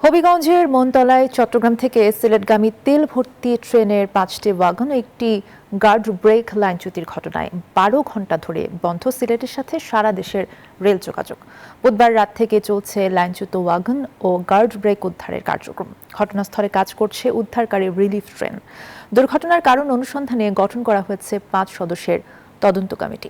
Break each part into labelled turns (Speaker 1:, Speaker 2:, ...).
Speaker 1: হবিগঞ্জের মনতলায় চট্টগ্রাম থেকে সিলেটগামী তেল ভর্তি ট্রেনের 5টি ওয়াগন একটি গার্ড ব্রেক লাইনচ্যুতির ঘটনায় 12 ঘণ্টা ধরে বন্ধ সিলেটের সাথে সারা দেশের রেল যোগাযোগ। বুধবার রাত থেকে চলছে লাইনচ্যুত ওয়াগন ও গার্ড ব্রেক উদ্ধারের কার্যক্রম। ঘটনাস্থলে কাজ করছে উদ্ধারকারী রিলিফ ট্রেন। দুর্ঘটনার কারণ অনুসন্ধানে গঠন করা হয়েছে 5 সদস্যের তদন্ত কমিটি।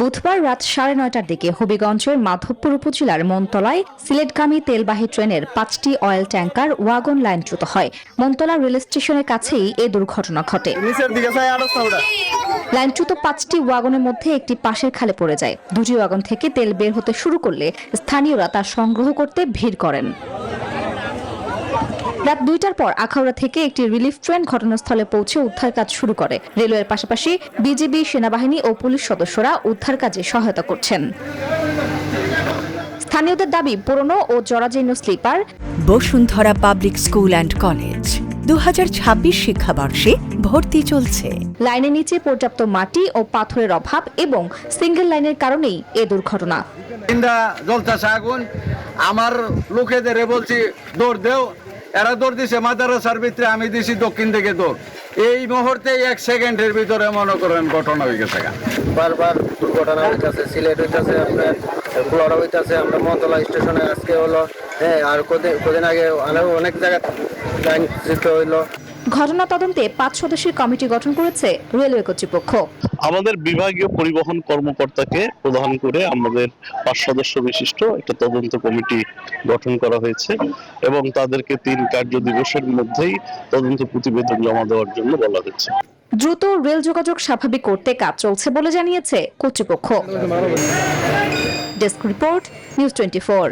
Speaker 2: বুধবার রাত 9:30টার দিকে হবিগঞ্জের মাধবপুর উপজেলার মনতলায় সিলেটগামী তেলবাহী ট্রেনের 5টি অয়েল ট্যাঙ্কার ওয়াগন লাইনচ্যুত হয়। মনতলা রেল স্টেশনের কাছেই এই দুর্ঘটনা ঘটে। লাইনচ্যুত 5টি ওয়াগনের মধ্যে একটি পাশের খালে পড়ে যায়। দুটি ওয়াগন থেকে তেল বের হতে শুরু করলে স্থানীয়রা তা সংগ্রহ করতে ভিড় করেন। রাত 2টার পর আখাউড়া থেকে একটি রিলিফ ট্রেন ঘটনাস্থলে পৌঁছে উদ্ধার কাজ শুরু করে। রেলওয়ের পাশাপাশি বিজিবি, সেনাবাহিনী ও পুলিশ সদস্যরা উদ্ধার কাজে সহায়তা করছেন। স্থানীয়দের দাবি, পুরনো ও জরাজীর্ণ স্লিপার
Speaker 3: Bashundhara public school and college 2026 শিক্ষাবর্ষে ভর্তি চলছে।
Speaker 2: লাইনের নিচে পর্যাপ্ত মাটি ও পাথরের অভাব এবং সিঙ্গেল লাইনের কারণেই এ দুর্ঘটনা।
Speaker 4: জ্বলতেছে আগুন, আমার লোকেদের বলছি দৌড় দেও, এরা দৌড় দিছে মাদ্রাসার ভিতরে, আমি দিছি দক্ষিণ থেকে দৌড়। এই মুহূর্তে 1 সেকেন্ডের ভিতরে মনে করেন ঘটনা হয়ে গেছে।
Speaker 5: বারবার দুর্ঘটনা হইতেছে, সিলেট হইতেছে, আপনার কুলারা হইতেছে, আমরা মনতলা স্টেশনে আজকে হলো, আর কদিন আগে অনেক জায়গায় লাইন হইলো।
Speaker 2: ঘটনা তদন্তে 5 সদস্যের কমিটি গঠন করেছে রেলওয়ে কর্তৃপক্ষ।
Speaker 6: আমাদের বিভাগীয় পরিবহন কর্মকর্তাকে প্রধান করে আমাদের 5 সদস্য বিশিষ্ট একটা তদন্ত কমিটি গঠন করা হয়েছে এবং তাদেরকে 3 কার্য দিবসের মধ্যেই তদন্ত প্রতিবেদন জমা দেওয়ার জন্য বলা হয়েছে।
Speaker 2: দ্রুত রেল যোগাযোগ স্বাভাবিক করতে কাজ চলছে বলে জানিয়েছে কর্তৃপক্ষ। Desk report, news 24।